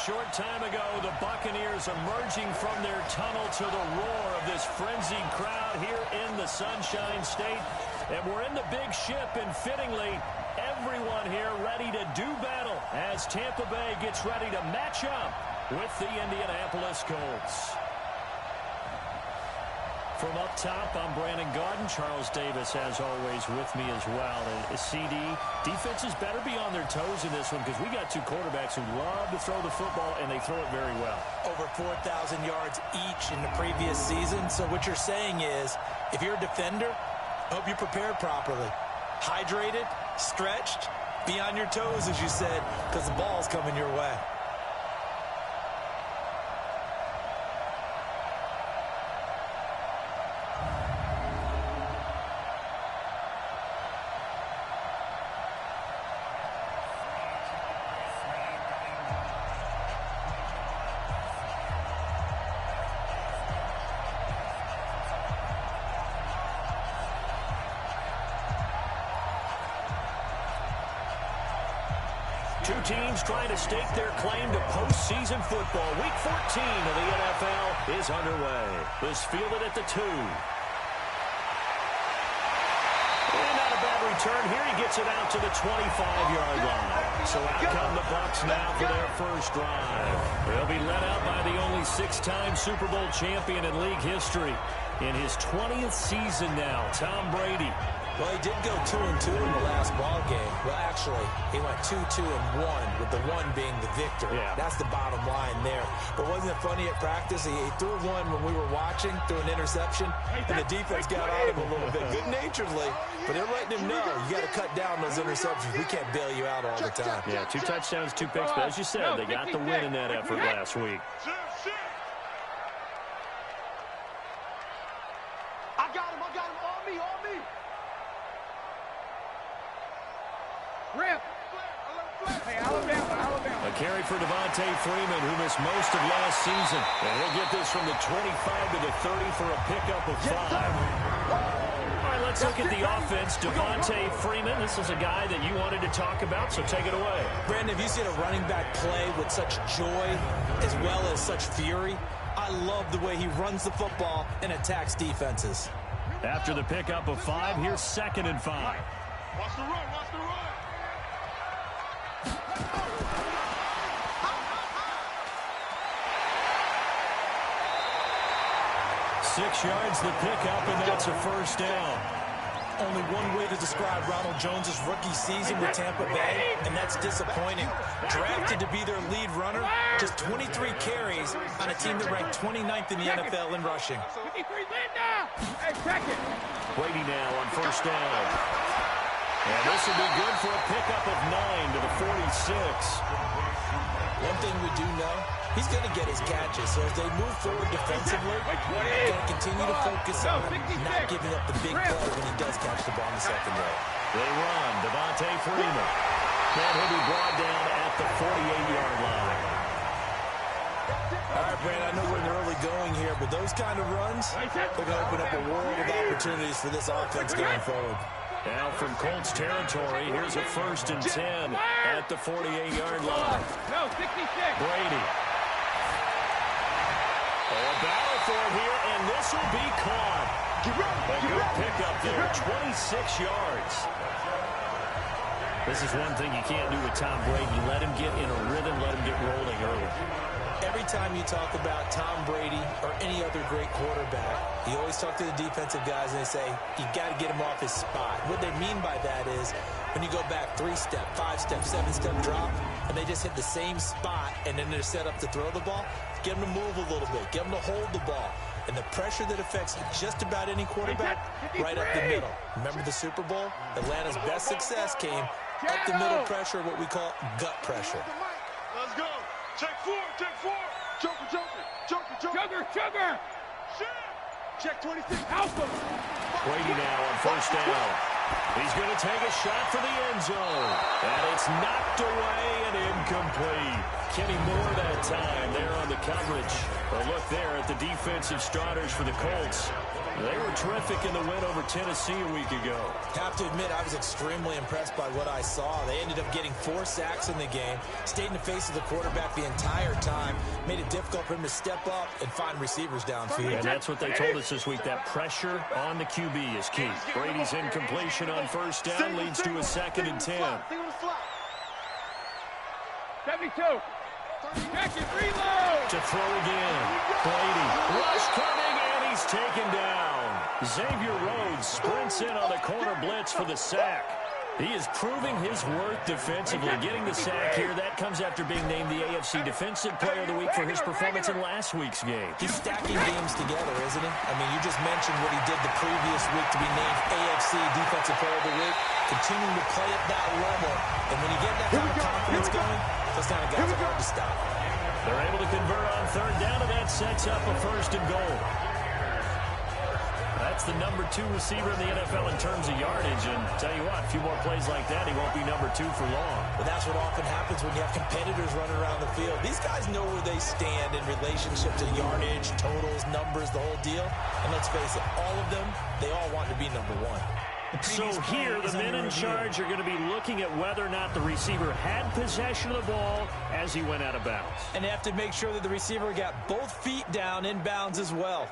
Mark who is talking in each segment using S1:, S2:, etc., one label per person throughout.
S1: short time ago, the Buccaneers emerging from their tunnel to the roar of this frenzied crowd here in the Sunshine State. And we're in the big ship, and fittingly, everyone here ready to do battle as Tampa Bay gets ready to match up with the Indianapolis Colts. From up top, I'm Brandon Gaudin. Charles Davis, as always, with me as well. And CD, defenses better be on their toes in this one because we got two quarterbacks who love to throw the football, and they throw it very well. Over 4,000 yards each in the previous season. So what you're saying is, if you're a defender, hope you're prepared properly. Hydrated, stretched, be on your toes, as you said, because the ball's coming your way. Two teams trying to stake their claim to postseason football. Week 14 of the NFL is underway. This fielded at the 2. And not a bad return here. He gets it out to the 25-yard line. So out come the Bucs now for their first drive. They'll be led out by the only 6-time Super Bowl champion in league history. In his 20th season now, Tom Brady. Well, he did go 2-2 in the last ball game. Well, actually, he went 2-2-1, with the 1 being the victory. Yeah. That's the bottom line there. But wasn't it funny at practice? He threw one when we were watching, threw an interception, and the defense got on him a little bit, good-naturedly. But they're letting him know, you got to cut down those interceptions. We can't bail you out all the time. Yeah, 2 touchdowns, 2 picks. But as you said, they got the win in that effort last week.
S2: I got him, on me. Rip. Hey, Alabama.
S1: A carry for Devontae Freeman, who missed most of last season. And he'll get this from the 25 to the 30 for a pickup of 5. All right, let's look at the offense. Devontae Freeman, this is a guy that you wanted to talk about, so take it away.
S3: Brandon, have you seen a running back play with such joy as well as such fury? I love the way he runs the football and attacks defenses.
S1: After the pickup of 5, here's 2nd and 5.
S2: Watch the run.
S1: 6 yards the pickup, and that's a first down.
S3: Only one way to describe Ronald Jones' rookie season with Tampa Bay, and that's disappointing. Drafted to be their lead runner, just 23 carries on a team that ranked 29th in the NFL in rushing.
S1: Brady now on first down. And this will be good for a pickup of 9 to the 46.
S3: One thing we do know, he's going to get his catches. So as they move forward defensively, they're going to continue to focus on not giving up the big play when he does catch the ball in the secondary.
S1: They run. Devontae Freeman. And he'll be brought down at the 48-yard line.
S3: All right, Brandon, I know we're in the early going here, but those kind of runs, they're going to open up a world of opportunities for this offense going forward.
S1: Now from Colts territory, here's a 1st and 10 at the 48-yard line. Brady. A battle for it here, and this will be caught. A good pickup there, 26 yards. This is one thing you can't do with Tom Brady. Let him get in a rhythm, let him get rolling early.
S3: Every time you talk about Tom Brady or any other great quarterback, you always talk to the defensive guys and they say, you got to get him off his spot. What they mean by that is when you go back 3-step, 5-step, 7-step drop, and they just hit the same spot and then they're set up to throw the ball, get them to move a little bit, get them to hold the ball. And the pressure that affects just about any quarterback, right up the middle. Remember the Super Bowl? Atlanta's best success came up the middle pressure, what we call gut pressure.
S2: Let's go. Check 4. Joker. Check 26. Help him.
S1: Brady now on first down. He's going to take a shot for the end zone. And it's knocked away and incomplete. Kenny Moore that time there on the coverage. A look there at the defensive starters for the Colts. They were terrific in the win over Tennessee a week ago.
S3: Have to admit, I was extremely impressed by what I saw. They ended up getting 4 sacks in the game, stayed in the face of the quarterback the entire time, made it difficult for him to step up and find receivers downfield.
S1: And that's what they told us this week. That pressure on the QB is key. Brady's incompletion on first down leads to a 2nd and 10.
S2: 72. Check it, reload.
S1: To throw again. Brady. Rush coming, and he's taken down. Xavier Rhodes sprints in on the corner blitz for the sack. He is proving his worth defensively. Getting the sack here, that comes after being named the AFC Defensive Player of the Week for his performance in last week's game.
S3: He's stacking games together, isn't he? I mean, you just mentioned what he did the previous week to be named AFC Defensive Player of the Week, continuing to play at that level. And when you get that kind of confidence going, those kind of guys are hard to stop.
S1: They're able to convert on 3rd down, and that sets up a 1st and goal. That's the number 2 receiver in the NFL in terms of yardage. And tell you what, a few more plays like that, he won't be number 2 for long.
S3: But that's what often happens when you have competitors running around the field. These guys know where they stand in relationship to yardage, totals, numbers, the whole deal. And let's face it, all of them, they all want to be number 1.
S1: So here, the men in charge are going to be looking at whether or not the receiver had possession of the ball as he went out of bounds.
S3: And they have to make sure that the receiver got both feet down in bounds as well.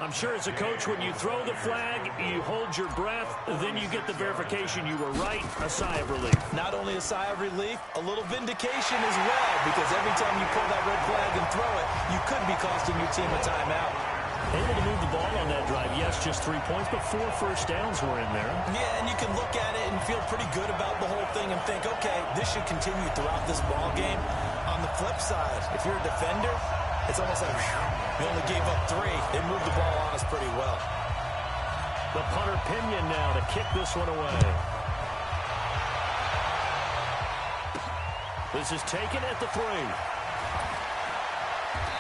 S1: I'm sure as a coach, when you throw the flag, you hold your breath, then you get the verification you were right, a sigh of relief.
S3: Not only a sigh of relief, a little vindication as well, because every time you pull that red flag and throw it, you could be costing your team a timeout.
S1: Able to move the ball on that drive. Yes, just 3 points, but 4 first downs were in there.
S3: Yeah, and you can look at it and feel pretty good about the whole thing and think, okay, this should continue throughout this ball game. On the flip side, if you're a defender, it's almost like you only gave up 3. They moved the ball on us pretty well.
S1: The punter Pinion now to kick this one away. This is taken at the 3.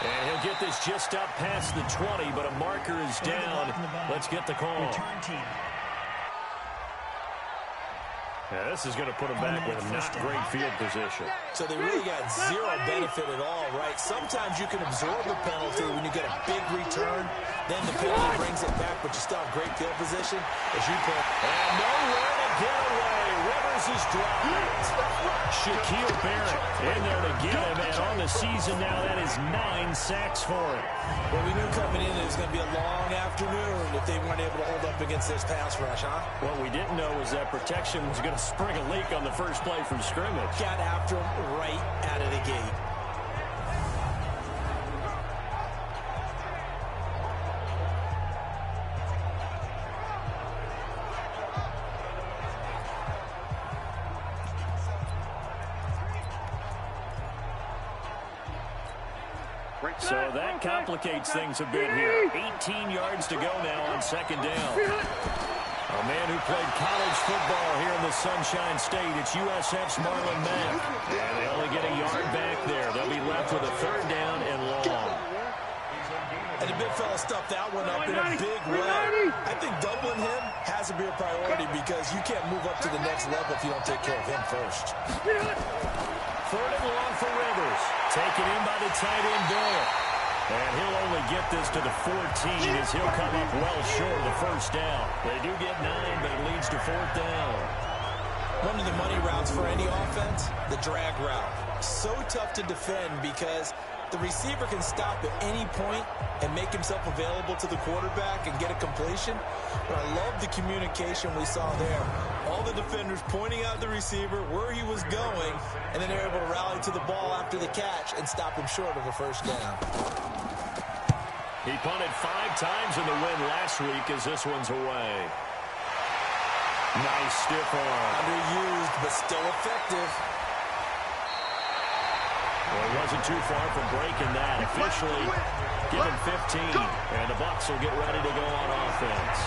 S1: And he'll get this just up past the 20, but a marker is down. Let's get the call. Yeah, this is going to put him back with not great field position.
S3: So they really got 0 benefit at all, right? Sometimes you can absorb a penalty when you get a big return. Then the penalty brings it back, but you still have great field position, as you put.
S1: And nowhere to get away. Rivers is dropped. Shaquille Barrett in there to get him. And on the season now, that is 9 sacks for him.
S3: Well, we knew coming in it was going to be a long afternoon if they weren't able to hold up against this pass rush, huh?
S1: What we didn't know was that protection was going to spring a leak on the first play from scrimmage.
S3: Got after him right out of the gate.
S1: So that complicates things a bit here. 18 yards to go now on 2nd down. A man who played college football here in the Sunshine State. It's USF's Marlon Mack. And they only get a yard back there. They'll be left with a 3rd down and long.
S3: And the big fella stuffed that one up in a big way. I think doubling him has to be a priority because you can't move up to the next level if you don't take care of him first.
S1: 3rd and long for Rivers. Taken in by the tight end Doyle. And he'll only get this to the 14 as he'll come up well short of the 1st down. They do get 9, but it leads to 4th down.
S3: One of the money routes for any offense, the drag route. So tough to defend because the receiver can stop at any point and make himself available to the quarterback and get a completion. But I love the communication we saw there. All the defenders pointing out the receiver, where he was going, and then they're able to rally to the ball after the catch and stop him short of a 1st down.
S1: He punted 5 times in the win last week as this one's away. Nice stiff arm.
S3: Underused, but still effective.
S1: Well, he wasn't too far from breaking that. Officially given 15, and the Bucs will get ready to go on offense.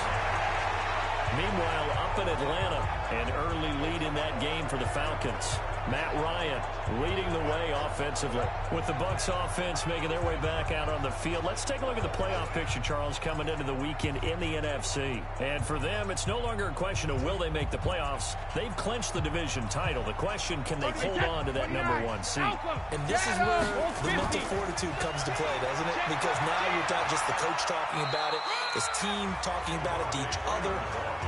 S1: Meanwhile, up in Atlanta, An early lead in that game for the Falcons. Matt Ryan leading the way offensively. With the Bucs offense making their way back out on the field, let's take a look at the playoff picture, Charles, coming into the weekend in the NFC. And for them, it's no longer a question of will they make the playoffs. They've clinched the division title. The question, can they hold on to that #1 seed?
S3: And this is where the mental fortitude comes to play, doesn't it? Because now you're not just the coach talking about it, this team talking about it to each other,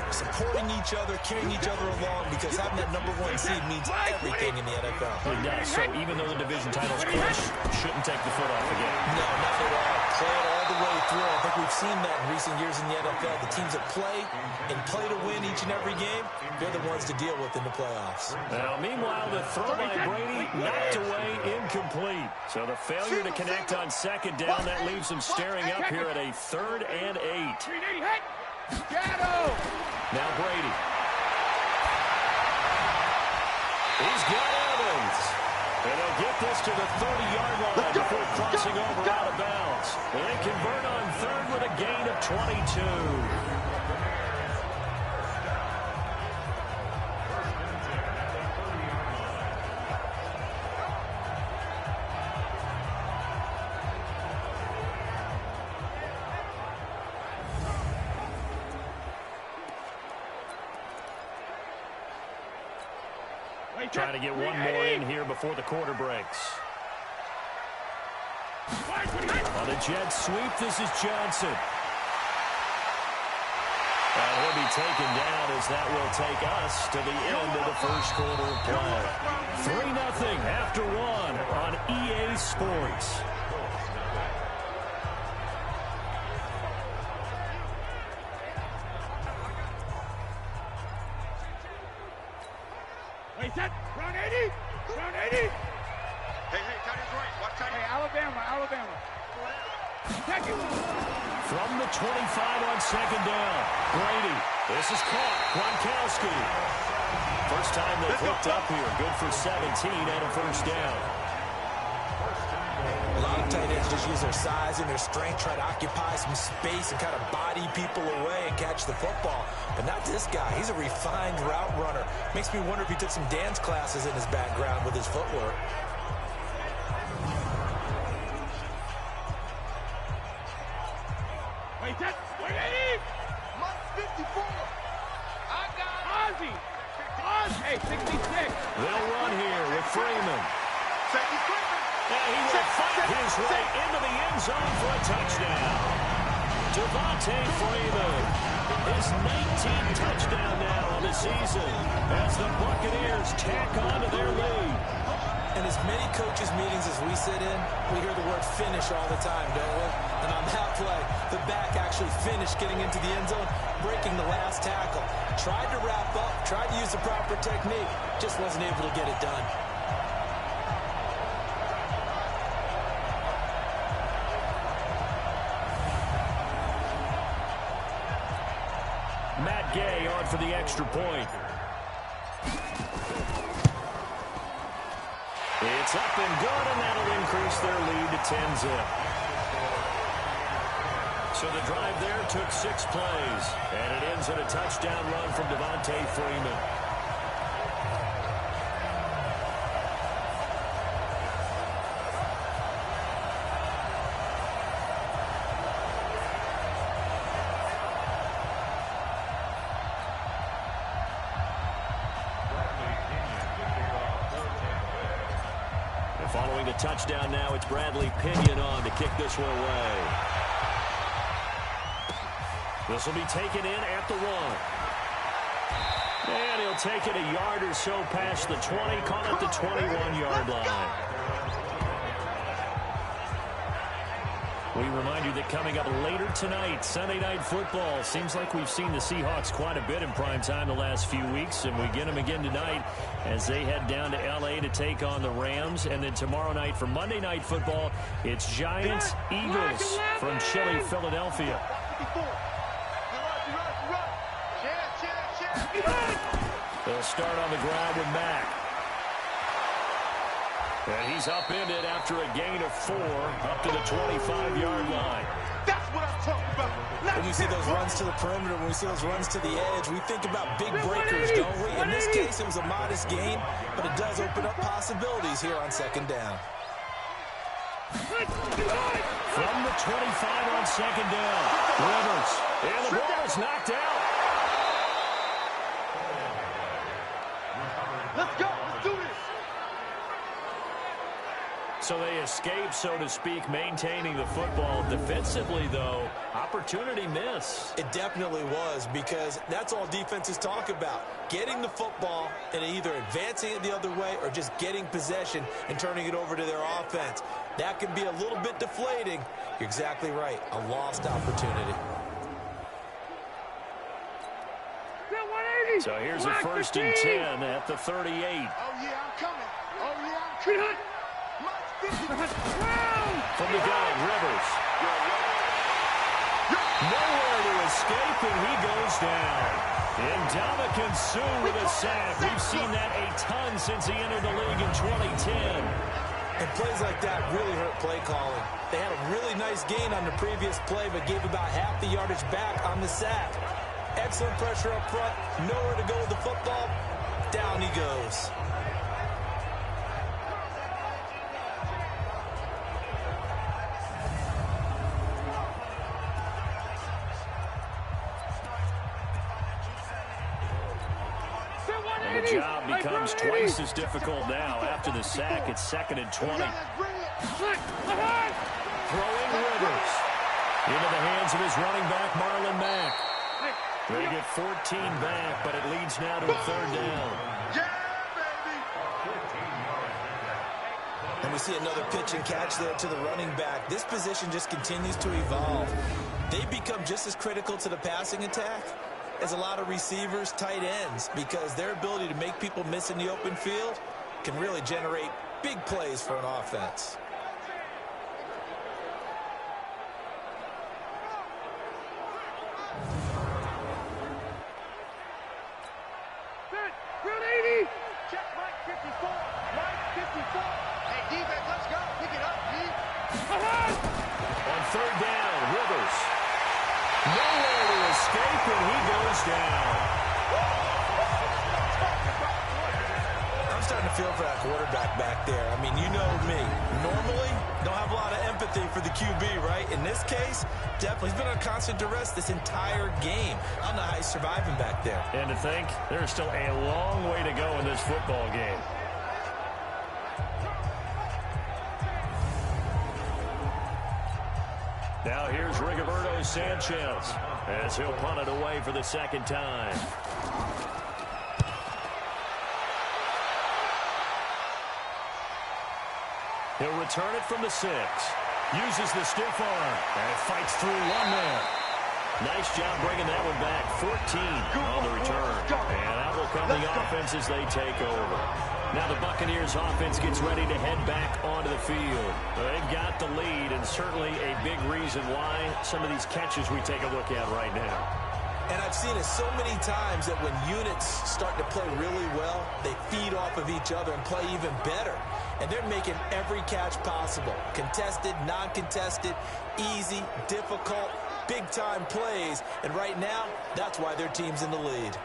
S3: supporting each other, carrying each other along, because having that #1 seed means everything in the NFL.
S1: It does. So even though the division title's clinched, shouldn't take the foot off the game.
S3: No, not at all. Play it all the way through. I think we've seen that in recent years in the NFL. The teams that play and play to win each and every game, they're the ones to deal with in the playoffs.
S1: Now, meanwhile, the throw by Brady knocked away, incomplete. So the failure to connect on second down, that leaves them staring up here at a 3rd and 8. Now Brady. He's got Evans. And they'll get this to the 30-yard line before crossing over out of bounds. They convert on 3rd with a gain of 22. Trying to get one more in here before the quarter breaks. On a jet sweep, this is Johnson. And he'll be taken down as that will take us to the end of the first quarter of play. 3-0 after 1 on EA Sports.
S2: Wait, set. Round 80. Round 80. Hey, tight end's right. Watch tight end. Hey, Alabama.
S1: From the 25 on second down. Brady. This is caught. Gronkowski. First time they've hooked up here. Good for 17 and a first down.
S3: A lot of tight ends just use their size and their strength, try to occupy some space and kind of body people away and catch the football. But not this guy. He's a refined route runner. Makes me wonder if he took some dance classes in his background with his footwork.
S2: Wait, set. Wait, 80. Mark 54. I got Ozzy. Hey, 66.
S1: They'll run here with Freeman. And he will fight his way into the end zone for a touchdown. Devontae Freeman, his 19th touchdown now on the season as the Buccaneers tack on to their lead.
S3: In as many coaches' meetings as we sit in, we hear the word finish all the time, don't we? And on that play, the back actually finished getting into the end zone, breaking the last tackle. Tried to wrap up, tried to use the proper technique, just wasn't able to get it done.
S1: Matt Gay on for the extra point. It's up and good, and that'll increase their lead to 10-zip. So the drive there took 6 plays, and it ends in a touchdown run from Devontae Freeman. Following the touchdown now, it's Bradley Pinion on to kick this one away. This will be taken in at the 1. And he'll take it a yard or so past the 20, call it the 21-yard line. We remind you that coming up later tonight, Sunday Night Football. Seems like we've seen the Seahawks quite a bit in prime time the last few weeks, and we get them again tonight as they head down to L.A. to take on the Rams. And then tomorrow night for Monday Night Football, it's Giants-Eagles from chilly Philadelphia. They'll start on the ground with Mack. And he's upended after a gain of 4 up to the 25-yard line.
S3: When we see those runs to the perimeter, when we see those runs to the edge, we think about big breakers, don't we? In this case, it was a modest gain, but it does open up possibilities here on second down.
S1: From the 25 on second down, Rivers, and the ball is knocked out.
S2: Let's go. Let's do this.
S1: So they escape, so to speak, maintaining the football. Defensively, though, opportunity miss.
S3: It definitely was, because that's all defenses talk about. Getting the football and either advancing it the other way or just getting possession and turning it over to their offense. That can be a little bit deflating. You're exactly right. A lost opportunity.
S1: So here's a 1st and 10 at the 38.
S2: Oh, yeah, I'm coming. Oh, yeah, I'm coming.
S1: From the gun, Rivers. Nowhere to escape, and he goes down. And Ndamukong Suh with a sack. We've seen that a ton since he entered the league in 2010.
S3: And plays like that really hurt play calling. They had a really nice gain on the previous play, but gave about half the yardage back on the sack. Excellent pressure up front. Nowhere to go with the football. Down he goes.
S1: And the job becomes twice as difficult now. After the sack, it's 2nd and 20. Throwing Rivers into the hands of his running back, Marlon Mack. They get 14 back, but it leads now to a 3rd down.
S3: And we see another pitch and catch there to the running back. This position just continues to evolve. They become just as critical to the passing attack as a lot of receivers, tight ends, because their ability to make people miss in the open field can really generate big plays for an offense.
S2: Check Mike 54. Mike 54. Hey, defense, let's go. Pick it up, D.
S1: On 3rd down, Rivers. Nowhere to escape, and he goes down.
S3: I'm starting to feel for that quarterback back there. I mean, you know me. Normally, don't have a lot of empathy for the QB, right? In this case, definitely. He's been on constant duress this entire game. I don't know how he's surviving back there.
S1: And to think, there's still a long way to go in this football game. Now here's Rigoberto Sanchez as he'll punt it away for the 2nd time. He'll return it from the 6. Uses the stiff arm and fights through one there. Nice job bringing that one back. 14 on the return. And that will come the offense as they take over. Now the Buccaneers offense gets ready to head back onto the field. They've got the lead, and certainly a big reason why some of these catches we take a look at right now.
S3: And I've seen it so many times that when units start to play really well, they feed off of each other and play even better. And they're making every catch possible. Contested, non-contested, easy, difficult, big-time plays. And right now, that's why their team's in the lead.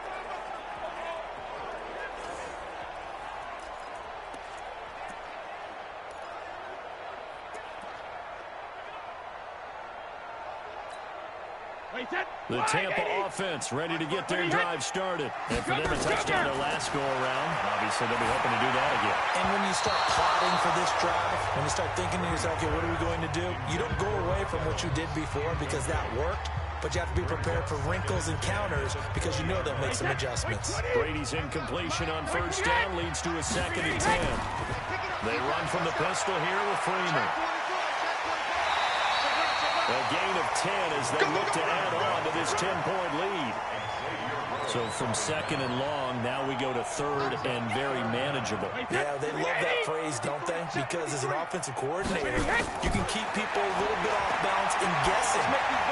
S1: The Tampa offense ready to get their drive started. And for them, a touchdown their last go-around. Obviously, they'll be hoping to do that again.
S3: And when you start plotting for this drive, when you start thinking to yourself, okay, what are we going to do? You don't go away from what you did before because that worked, but you have to be prepared for wrinkles and counters because you know they'll make some adjustments.
S1: Brady's incompletion on 1st down leads to a 2nd and 10. They run from the pistol here with Freeman. A gain of 10 as they look to add on to this 10-point lead. So from 2nd and long, now we go to 3rd and very manageable.
S3: Yeah, they love that phrase, don't they? Because as an offensive coordinator, you can keep people a little bit off balance and guessing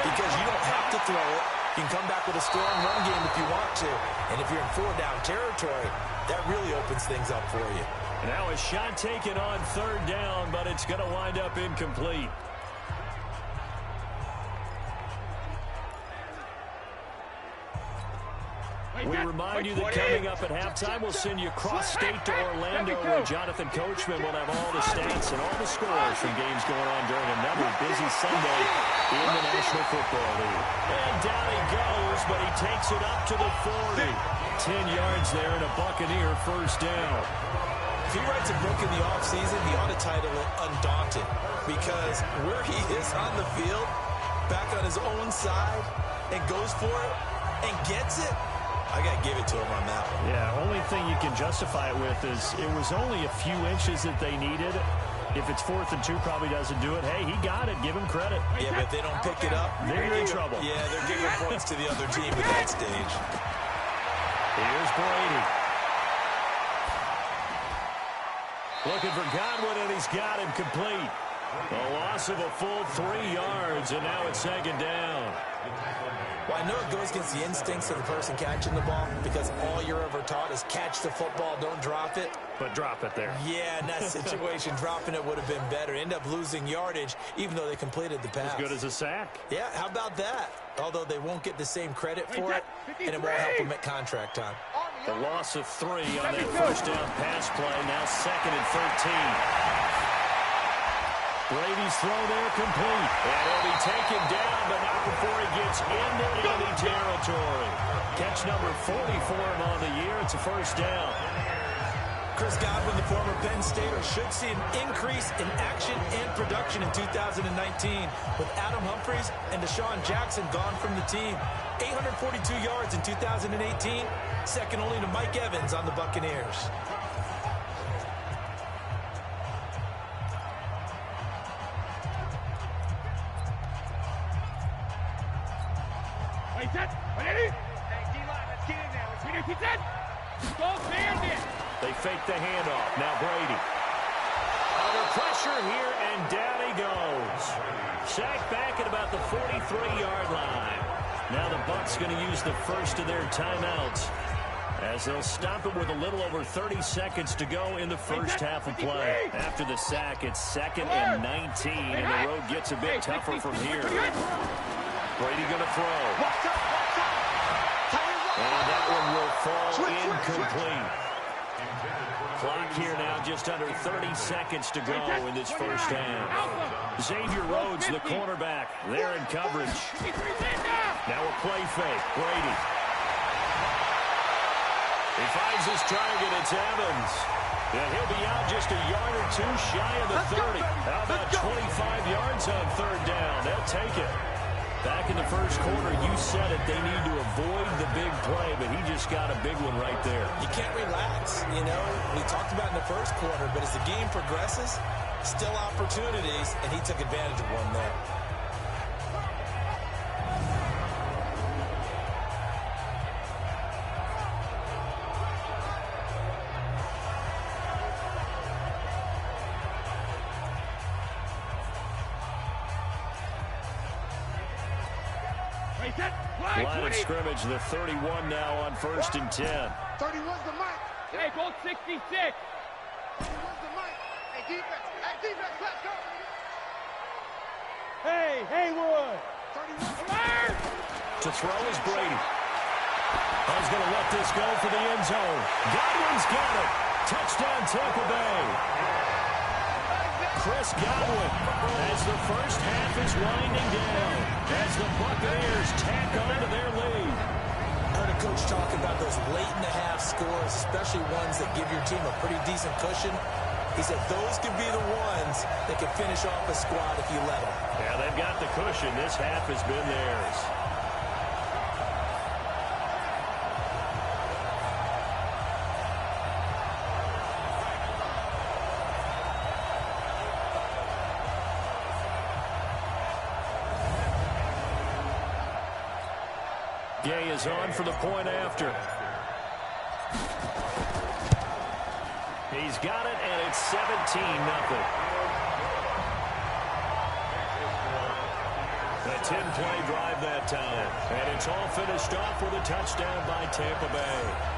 S3: because you don't have to throw it. You can come back with a strong run game if you want to. And if you're in 4-down territory, that really opens things up for you.
S1: Now a shot taken on 3rd down, but it's going to wind up incomplete. We remind you that coming up at halftime, we'll send you cross-state to Orlando, where Jonathan Coachman will have all the stats and all the scores from games going on during another busy Sunday in the National Football League. And down he goes, but he takes it up to the 40. 10 yards there and a Buccaneer first down.
S3: If he writes a book in the offseason, he ought to title it Undaunted, because where he is on the field, back on his own side, and goes for it and gets it, I got to give it to him on that one.
S1: Yeah, only thing you can justify it with is it was only a few inches that they needed. If it's 4th and 2, probably doesn't do it. Hey, he got it. Give him credit.
S3: Yeah, but if they don't pick it up,
S1: they're in trouble.
S3: Yeah, they're giving points to the other team at that stage.
S1: Here's Brady. Looking for Godwin, and he's got him complete. A loss of a full 3 yards, and now it's 2nd down.
S3: Well, I know it goes against the instincts of the person catching the ball, because all you're ever taught is catch the football, don't drop it.
S1: But drop it there.
S3: Yeah, in that situation, dropping it would have been better. End up losing yardage, even though they completed the pass.
S1: As good as a sack.
S3: Yeah, how about that? Although they won't get the same credit for it, and it won't help them at contract time.
S1: The loss of 3 on that first down pass play. Now 2nd and 13. Brady's throw there complete. And he'll be taken down, but not before he gets into enemy territory. Catch number 40 for him on the year. It's a first down.
S3: Chris Godwin, the former Penn Stater, should see an increase in action and production in 2019 with Adam Humphries and Deshaun Jackson gone from the team. 842 yards in 2018, second only to Mike Evans on the Buccaneers.
S1: They fake the handoff. Now Brady. Under pressure here, and down he goes. Sacked back at about the 43-yard line. Now the Bucs going to use the first of their timeouts, as they'll stop it with a little over 30 seconds to go in the first half of play. After the sack, it's 2nd and 19, and the road gets a bit tougher from here. Brady going to throw. And that one will fall incomplete. Clock here now, just under 30 seconds to go in this first half. Xavier Rhodes, the cornerback, there in coverage. Now a play fake. Brady. He finds his target. It's Evans. Yeah, he'll be out just a yard or two shy of the 30. How about 25 yards on 3rd down? They'll take it. Back in the first quarter, you said it, they need to avoid the big play, but he just got a big one right there.
S3: You can't relax, you know. We talked about in the first quarter, but as the game progresses, still opportunities, and he took advantage of one there.
S1: Line of scrimmage, the 31 now on 1st and 10.
S2: 31's the mic. Hey, Colt 66. 31's the mic. Hey, defense. Hey, defense, let's go. Hey, Haywood. 31.
S1: To throw is Brady. He's going to let this go for the end zone. Godwin's got it. Touchdown, Tampa Bay. Chris Godwin, as the first half is winding down, as the Buccaneers tack on to their lead.
S3: I heard a coach talk about those late-in-the-half scores, especially ones that give your team a pretty decent cushion. He said those could be the ones that could finish off a squad if you let them.
S1: Yeah, they've got the cushion. This half has been theirs. Gay is on for the point after. He's got it, and it's 17-0. A 10-play drive that time. And it's all finished off with a touchdown by Tampa Bay.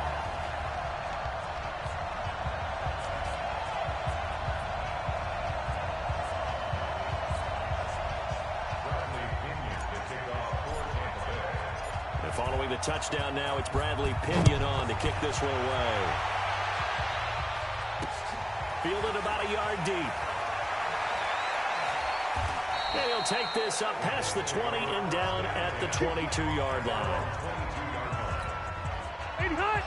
S1: Following a touchdown now. It's Bradley Pinion on to kick this one away. Fielded about a yard deep. And he'll take this up past the 20 and down at the 22-yard line.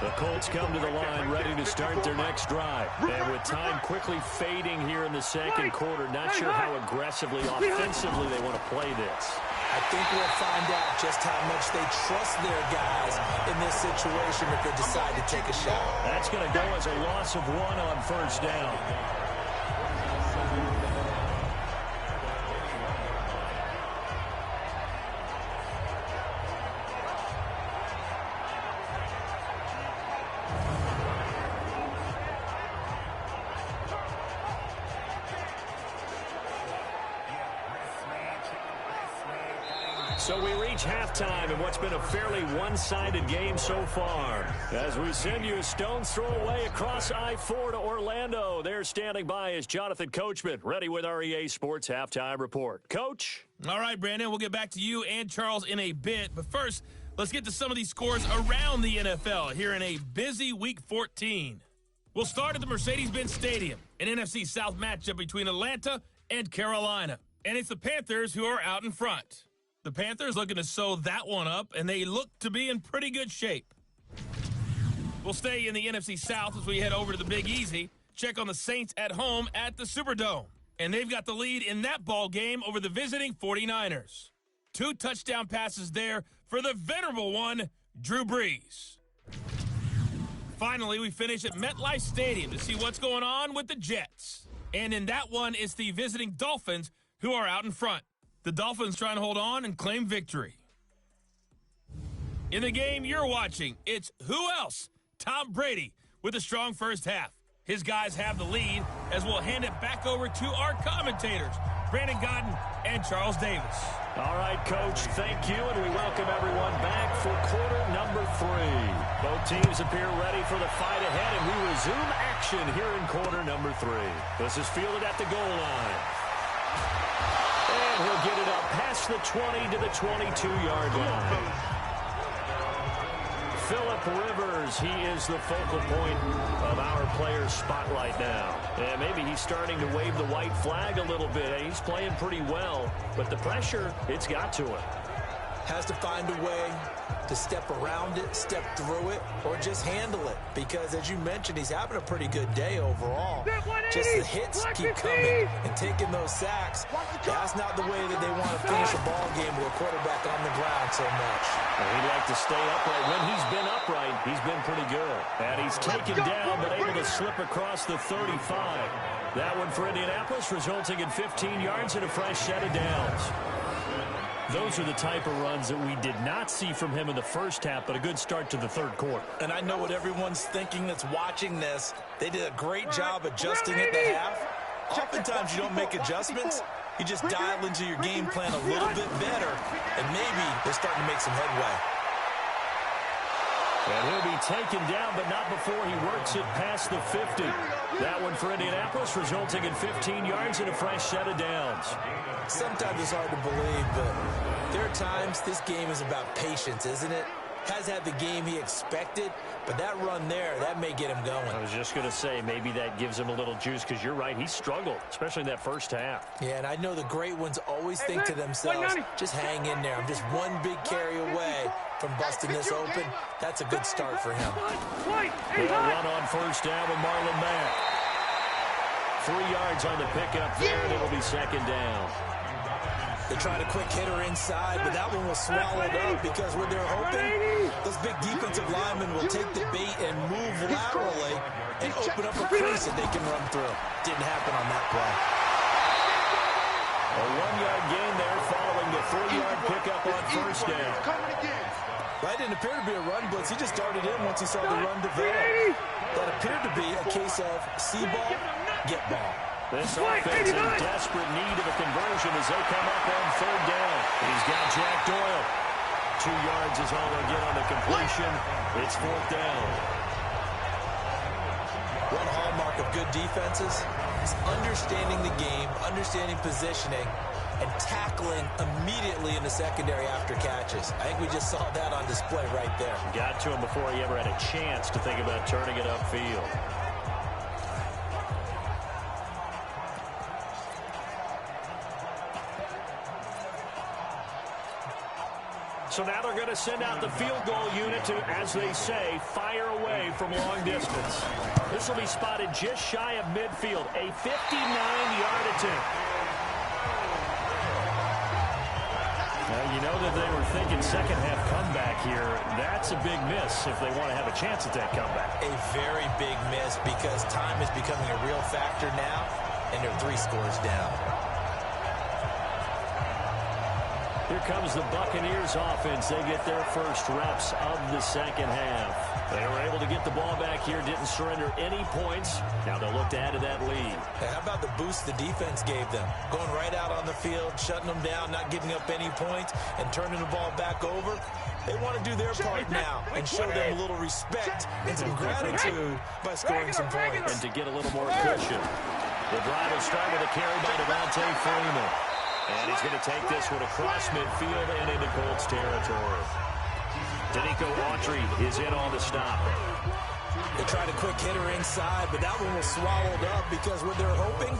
S1: The Colts come to the line ready to start their next drive. And with time quickly fading here in the second quarter, not sure how aggressively, offensively they want to play this.
S3: I think we'll find out just how much they trust their guys in this situation if they decide to take a shot.
S1: That's going to go as a loss of 1 on first down. So we reach halftime in what's been a fairly one-sided game so far. As we send you a stone's throw away across I-4 to Orlando. There standing by is Jonathan Coachman, ready with our EA Sports Halftime Report. Coach?
S4: All right, Brandon, we'll get back to you and Charles in a bit. But first, let's get to some of these scores around the NFL here in a busy Week 14. We'll start at the Mercedes-Benz Stadium, an NFC South matchup between Atlanta and Carolina. And it's the Panthers who are out in front. The Panthers looking to sew that one up, and they look to be in pretty good shape. We'll stay in the NFC South as we head over to the Big Easy. Check on the Saints at home at the Superdome. And they've got the lead in that ball game over the visiting 49ers. 2 touchdown passes there for the venerable one, Drew Brees. Finally, we finish at MetLife Stadium to see what's going on with the Jets. And in that one, it's the visiting Dolphins who are out in front. The Dolphins trying to hold on and claim victory. In the game you're watching, it's who else? Tom Brady with a strong first half. His guys have the lead as we'll hand it back over to our commentators, Brandon Godden and Charles Davis.
S1: All right, Coach, thank you, and we welcome everyone back for quarter number 3. Both teams appear ready for the fight ahead, and we resume action here in quarter number 3. This is fielded at the goal line. And he'll get it up past the 20 to the 22-yard line. Phillip Rivers, he is the focal point of our players' spotlight now. And maybe he's starting to wave the white flag a little bit. He's playing pretty well, but the pressure, it's got to him.
S3: Has to find a way to step around it, step through it, or just handle it. Because, as you mentioned, he's having a pretty good day overall. Just the hits keep coming and taking those sacks. That's not the way that they want to finish a ball game with a quarterback on the ground so much.
S1: Well, he'd like to stay upright. When he's been upright, he's been pretty good. And he's taken down, but able to slip across the 35. That one for Indianapolis, resulting in 15 yards and a fresh set of downs. Those are the type of runs that we did not see from him in the first half, but a good start to the third quarter.
S3: And I know what everyone's thinking that's watching this. They did a great job adjusting at the half. Oftentimes you don't make adjustments. You just dial into your game plan a little bit better, and maybe they're starting to make some headway.
S1: And he'll be taken down, but not before he works it past the 50. That one for Indianapolis, resulting in 15 yards and a fresh set of downs.
S3: Sometimes it's hard to believe, but there are times this game is about patience, isn't it? Has had the game he expected, but that run there, that may get him going.
S1: I was just going to say, maybe that gives him a little juice, because you're right, he struggled, especially in that first half.
S3: Yeah, and I know the great ones always think to themselves, just hang in there. I'm just one big carry away from busting this open. That's a good start for him.
S1: They'll run on first down with Marlon Mack. 3 yards on the pickup there, and it'll be second down.
S3: They tried a quick hitter inside, but that one was swallowed up because what they're hoping, those big defensive linemen will take the bait and move laterally and open up a crease that they can run through. Didn't happen on that play.
S1: A 1-yard gain there following the 3-yard pickup on first down.
S3: That didn't appear to be a run blitz. He just started in once he saw the run develop. That appeared to be a case of see ball, get ball.
S1: This offense in desperate need of a conversion as they come up on third down. He's got Jack Doyle. 2 yards is all they'll get on the completion. It's fourth down.
S3: One hallmark of good defenses is understanding the game, understanding positioning, and tackling immediately in the secondary after catches. I think we just saw that on display right there.
S1: Got to him before he ever had a chance to think about turning it upfield. So now they're going to send out the field goal unit to, as they say, fire away from long distance. This will be spotted just shy of midfield, a 59-yard attempt. Now, you know that they were thinking second-half comeback here. That's a big miss if they want to have a chance at that comeback.
S3: A very big miss because time is becoming a real factor now, and they're 3 scores down.
S1: Here comes the Buccaneers offense. They get their first reps of the second half. They were able to get the ball back here, didn't surrender any points. Now they'll look to add to that lead.
S3: Hey, how about the boost the defense gave them? Going right out on the field, shutting them down, not giving up any points, and turning the ball back over. They want to do their part now and show them a little respect and some gratitude by scoring some points.
S1: And to get a little more cushion. The drive will start with a carry by Devontae Freeman. And he's going to take this one across midfield and into Colts territory. Danico Autry is in on the stop.
S3: They tried a quick hitter inside, but that one was swallowed up because what they're hoping,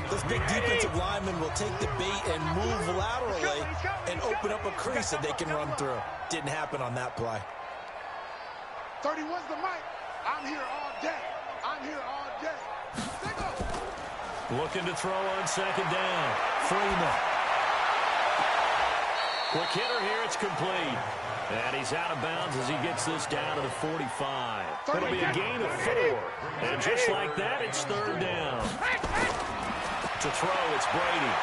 S3: this big defensive lineman will take the bait and move laterally and open up a crease that they can run through. Didn't happen on that play.
S2: 31's the mic. I'm here all day. I'm here all day.
S1: Looking to throw on second down. Freeman. Quick hitter here, it's complete. And he's out of bounds as he gets this down to the 45. It'll be a gain of 4. And just like that, it's third down. To throw, it's Brady.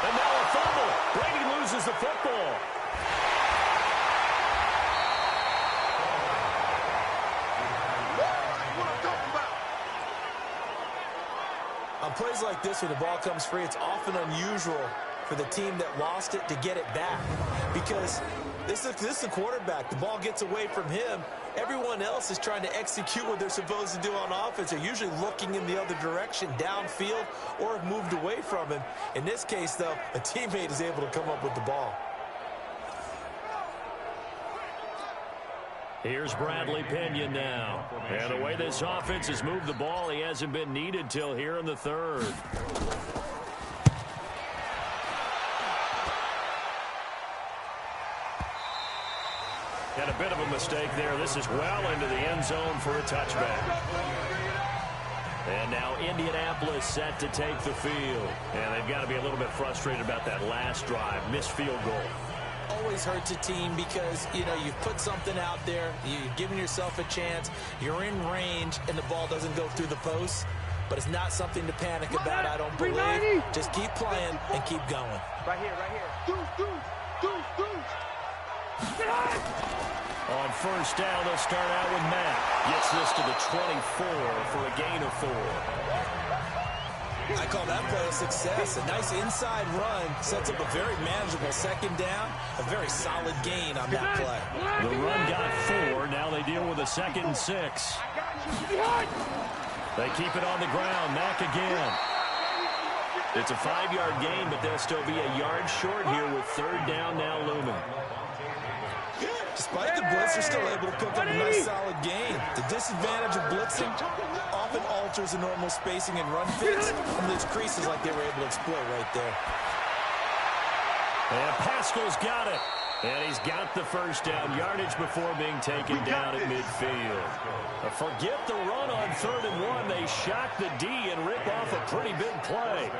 S1: And now a fumble. Brady loses the football.
S3: On plays like this, when the ball comes free, it's often unusual for the team that lost it to get it back. Because this is the quarterback. The ball gets away from him. Everyone else is trying to execute what they're supposed to do on offense. They're usually looking in the other direction, downfield, or have moved away from him. In this case, though, a teammate is able to come up with the ball.
S1: Here's Bradley Pinion now. And the way this offense has moved the ball, he hasn't been needed till here in the third. And a bit of a mistake there. This is well into the end zone for a touchback. And now Indianapolis set to take the field. And they've got to be a little bit frustrated about that last drive. Missed field goal.
S3: Always hurts a team because, you know, you've put something out there, you've given yourself a chance, you're in range, and the ball doesn't go through the post. But it's not something to panic about, I don't believe. Just keep playing and keep going.
S2: Right here, right here.
S1: On first down, they'll start out with Matt. Gets this to the 24 for a gain of 4.
S3: I call that play a success. A nice inside run sets up a very manageable second down. A very solid gain on that play.
S1: The run got 4. Now they deal with a 2nd and 6. They keep it on the ground. Mack again. It's a 5-yard gain, but they'll still be a yard short here with third down now looming.
S3: Despite the blitz, they're still able to pick up a nice solid gain. The disadvantage of blitzing often alters the normal spacing and run fits, and those creases like they were able to exploit right there.
S1: And Pascal's got it. And he's got the first down yardage before being taken down at midfield. Forget the run on 3rd and 1. They shock the D and rip off a pretty big play.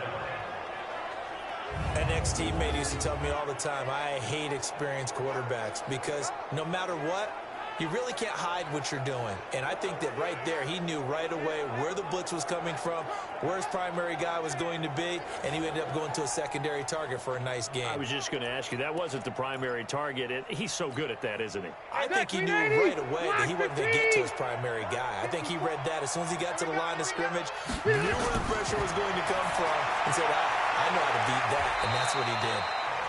S3: An ex-teammate used to tell me all the time, I hate experienced quarterbacks because no matter what, you really can't hide what you're doing. And I think that right there, he knew right away where the blitz was coming from, where his primary guy was going to be, and he ended up going to a secondary target for a nice game.
S1: I was just going to ask you, that wasn't the primary target. He's so good at that, isn't he?
S3: I think he knew right away that he wasn't going to get to his primary guy. I think he read that as soon as he got to the line of scrimmage, knew where the pressure was going to come from, and said, I know how to beat that, and that's what he did.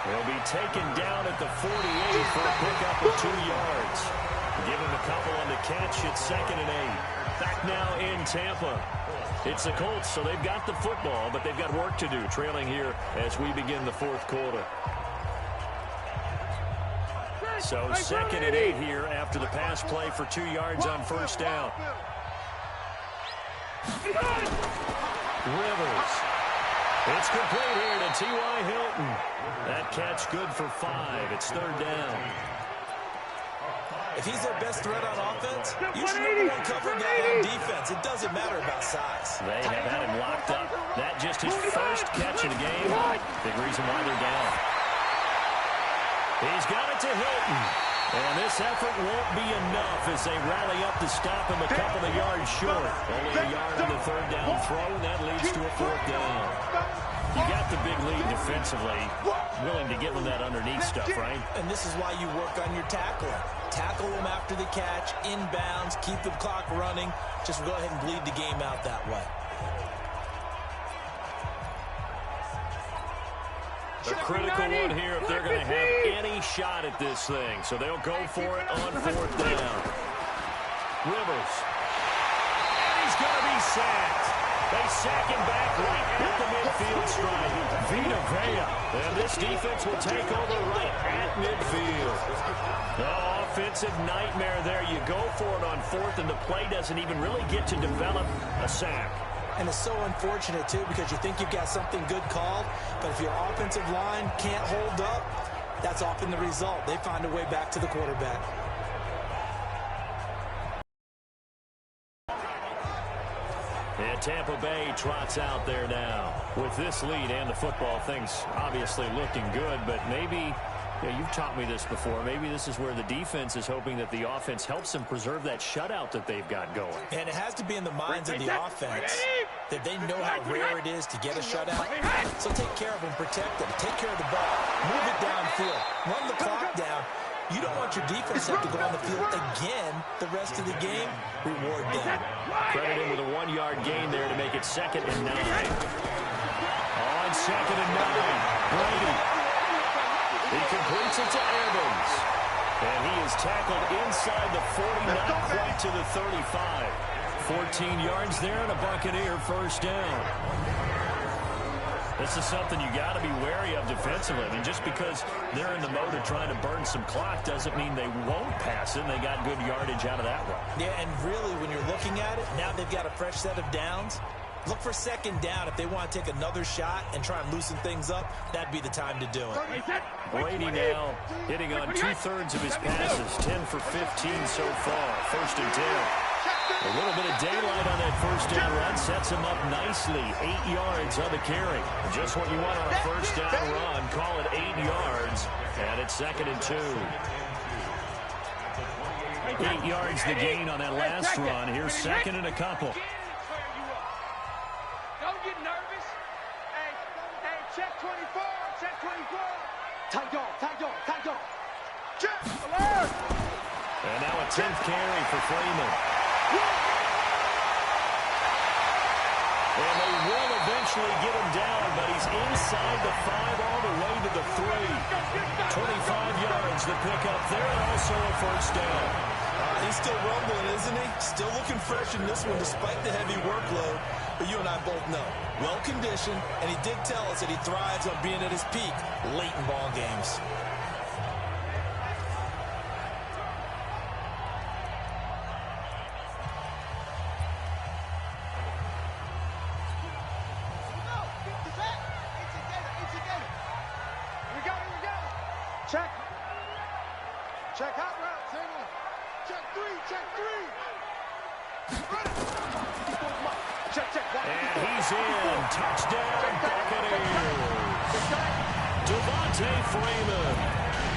S1: He'll be taken down at the 48 for a pickup of 2 yards. Give him a couple on the catch. It's 2nd and 8. Back now in Tampa. It's the Colts, so they've got the football, but they've got work to do, trailing here as we begin the fourth quarter. So 2nd and 8 here after the pass play for 2 yards on first down. Rivers. It's complete here to T.Y. Hilton. That catch good for 5. It's 3rd down.
S3: If he's their best threat on offense, you should number one cover guy on defense. It doesn't matter about size.
S1: They have had him locked up. That just his first catch of the game. Big reason why they're down. He's got it to Hilton. And this effort won't be enough as they rally up to stop him a couple of yards short. Only a yard on the 3rd down throw, and that leads to a 4th down. You got the big lead defensively. Willing to give them that underneath stuff, right?
S3: And this is why you work on your tackling. Tackle them after the catch, inbounds, keep the clock running. Just go ahead and bleed the game out that way.
S1: A critical one here if they're going to have any shot at this thing. So they'll go for it on 4th down. Rivers. And he's going to be sacked. They sack him back right at the midfield stripe. Vita Vea. And this defense will take over right at midfield. Oh, offensive nightmare there. You go for it on 4th, and the play doesn't even really get to develop a sack.
S3: And it's so unfortunate, too, because you think you've got something good called, but if your offensive line can't hold up, that's often the result. They find a way back to the quarterback.
S1: And Tampa Bay trots out there now. With this lead and the football, things obviously looking good, but maybe, you've taught me this before, maybe this is where the defense is hoping that the offense helps them preserve that shutout that they've got going.
S3: And it has to be in the minds of the offense that they know how rare it is to get a shutout. So take care of them, protect them, take care of the ball, move it downfield, run the clock down. You don't want your defense to have to go on the field again the rest of the game. Reward them.
S1: Credit him with a 1-yard gain there to make it 2nd and 9. On 2nd and 9, Brady. He completes it to Evans. And he is tackled inside the 40, not quite to the 35. 14 yards there and a Buccaneer 1st down. This is something you got to be wary of defensively. I mean, just because they're in the mode of trying to burn some clock doesn't mean they won't pass it, and they got good yardage out of that one.
S3: Yeah, and really, when you're looking at it, now they've got a fresh set of downs. Look for 2nd down. If they want to take another shot and try and loosen things up, that'd be the time to do it.
S1: Brady now hitting on 2/3 of his passes, 10 for 15 so far. 1st and 10. A little bit of daylight on that 1st down run sets him up nicely. 8 yards on the carry. Just what you want on a 1st down run. Call it 8 yards, and it's 2nd and 2. 8 yards the gain on that last run. Here's 2nd and a couple.
S2: Don't get nervous. Hey, check 24, check 24. Tight dog. Check, alert.
S1: And now a 10th carry for Freeman. And they will eventually get him down, but he's inside the 5 all the way to the 3. 25 yards to pick up there, and also a 1st down.
S3: He's still rumbling, isn't he? Still looking fresh in this one despite the heavy workload. But you and I both know, well-conditioned, and he did tell us that he thrives on being at his peak late in ball games.
S2: Check hot route, single. Check 3. Check.
S1: And he's in. Touchdown, Buccaneers. Devontae Freeman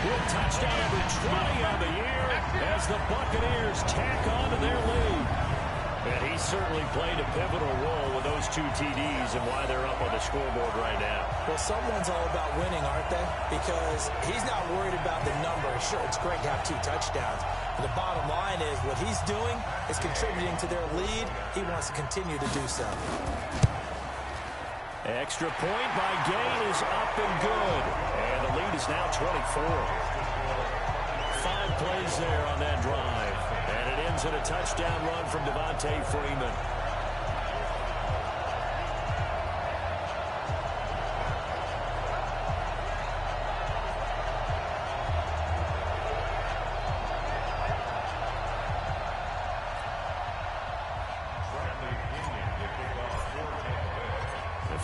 S1: with touchdown number 20 on the year as the Buccaneers tack on to their lead. And he certainly played a pivotal role with those 2 TDs and why they're up on the scoreboard right now.
S3: Well, someone's all about winning, aren't they? Because he's not worried about the number. Sure, it's great to have 2 touchdowns. But the bottom line is what he's doing is contributing to their lead. He wants to continue to do so.
S1: Extra point by Gain is up and good. And the lead is now 24. 5 plays there on that drive. And it ends in a touchdown run from Devontae Freeman.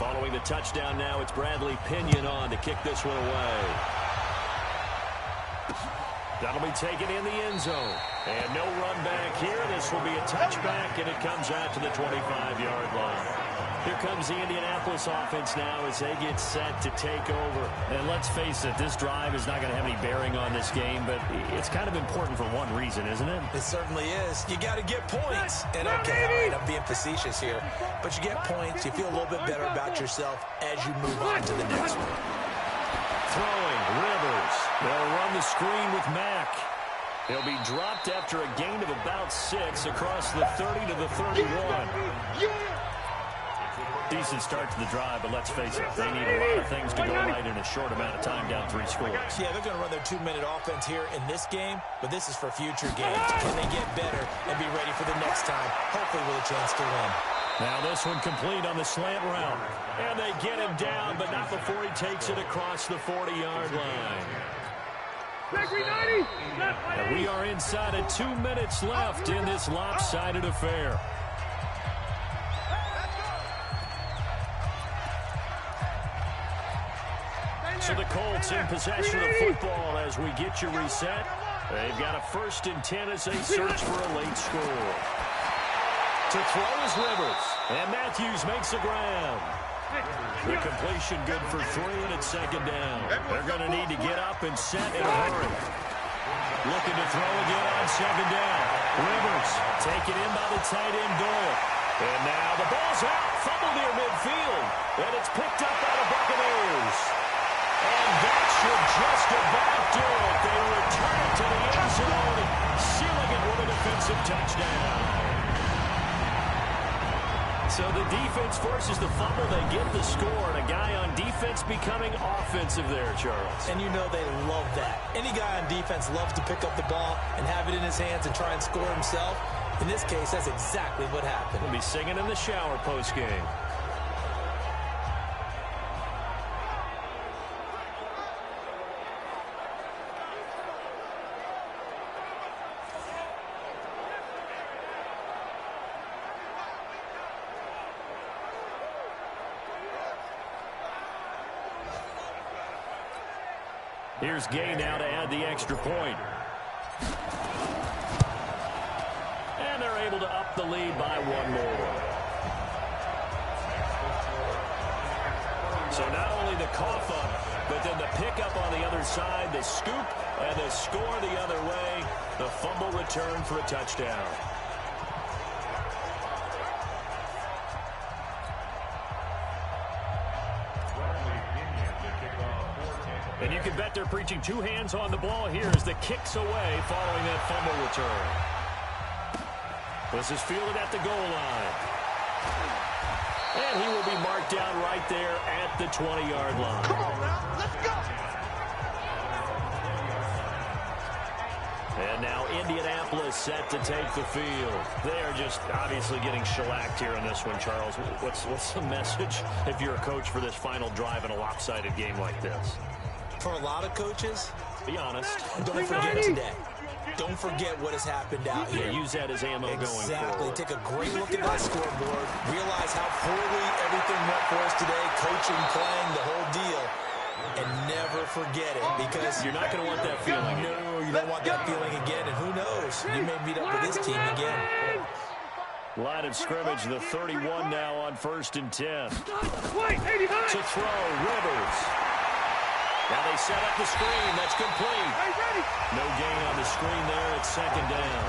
S1: Following the touchdown now, it's Bradley Pinion on to kick this one away. That'll be taken in the end zone. And no run back here. This will be a touchback, and it comes out to the 25-yard line. Here comes the Indianapolis offense now as they get set to take over.
S5: And let's face it, this drive is not going to have any bearing on this game, but it's kind of important for one reason, isn't it?
S3: It certainly is. You got to get points. And okay, all right, I'm being facetious here, but you get points, you feel a little bit better about yourself as you move on to the next one.
S1: Throwing, Rivers. They'll run the screen with Mack. He'll be dropped after a gain of about 6 across the 30 to the 31.
S5: Decent start to the drive, but let's face it, they need a lot of things to go right in a short amount of time, down 3 scores.
S3: Yeah, they're going to run their 2-minute offense here in this game, but this is for future games. Can they get better and be ready for the next time, hopefully with a chance to win?
S1: Now this one complete on the slant route. And they get him down, but not before he takes it across the 40-yard line. And we are inside of 2 minutes left in this lopsided affair. So the Colts in possession of football as we get you reset. They've got a 1st and 10 as they search for a late score. To throw is Rivers. And Matthews makes the ground. The completion good for 3, and it's 2nd down. They're going to need to get up and set in a hurry. Looking to throw again on 2nd down. Rivers taken in by the tight end Doyle. And now the ball's out. Fumble near midfield. And it's picked up by the Buccaneers. And that should just about do it. They return it to the end zone, sealing it with a defensive touchdown. So the defense forces the fumble. They get the score, and a guy on defense becoming offensive there, Charles.
S3: And you know they love that. Any guy on defense loves to pick up the ball and have it in his hands and try and score himself. In this case, that's exactly what happened.
S1: We'll be singing in the shower post-game. Here's Gay now to add the extra point. And they're able to up the lead by 1 more. So not only the cough up, but then the pickup on the other side, the scoop, and the score the other way. The fumble return for a touchdown. And you can bet they're preaching 2 hands on the ball here as the kick's away following that fumble return. This is fielded at the goal line. And he will be marked down right there at the 20-yard line.
S2: Come on now, let's go.
S1: And now Indianapolis set to take the field. They are just obviously getting shellacked here in this one, Charles. What's the message if you're a coach for this final drive in a lopsided game like this?
S3: For a lot of coaches,
S1: be honest.
S3: Don't forget today. Don't forget what has happened out here.
S1: Use that as ammo going forward.
S3: Exactly. Take a great look at that scoreboard. Realize how poorly everything went for us today. Coaching, playing, the whole deal. And never forget it, because
S1: you're not going to want that feeling.
S3: No, you don't want that feeling again. And who knows? You may meet up with this team again.
S1: Line of scrimmage, the 31 now on 1st and 10. To throw, Rivers. Now they set up the screen. That's complete. No gain on the screen there. It's 2nd down.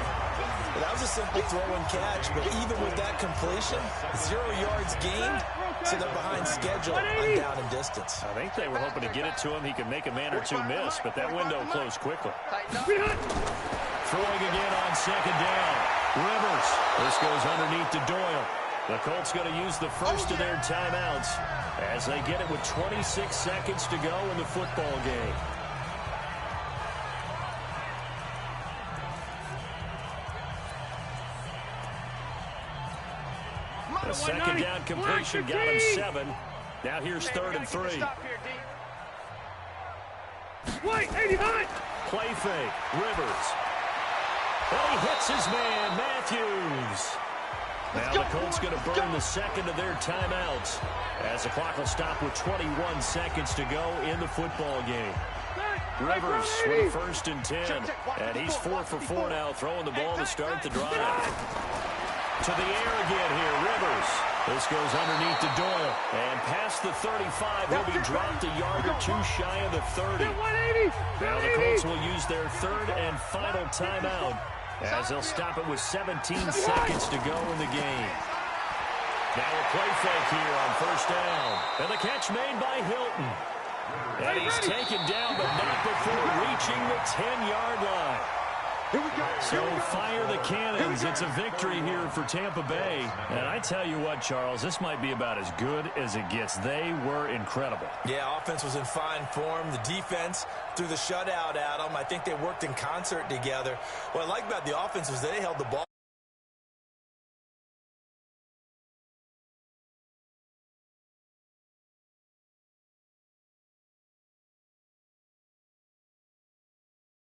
S3: Well, that was a simple throw and catch, but even with that completion, 0 yards gained, so they're behind schedule on down and distance.
S1: I think they were hoping to get it to him. He could make a man or 2 miss, but that window closed quickly. Throwing again on 2nd down. Rivers. This goes underneath to Doyle. The Colts going to use the first of their timeouts as they get it with 26 seconds to go in the football game. A 2nd down completion got him 7. Now here's 3rd and 3. Play fake. Rivers. And he hits his man, Matthews. Now the Colts going to burn the second of their timeouts as the clock will stop with 21 seconds to go in the football game. Rivers with a 1st and 10. And he's 4 for 4 now, throwing the ball to start the drive. To the air again here, Rivers. This goes underneath to Doyle. And past the 35, he'll be dropped a yard or two shy of the 30. Now the Colts will use their 3rd and final timeout as they'll stop it with 17 seconds to go in the game. Now a play fake here on 1st down. And the catch made by Hilton. And he's taken down, but not before reaching the 10-yard line. So fire the cannons. It's a victory here for Tampa Bay. And I tell you what, Charles, this might be about as good as it gets. They were incredible.
S3: Yeah, offense was in fine form. The defense threw the shutout at them. I think they worked in concert together. What I like about the offense was they held the ball.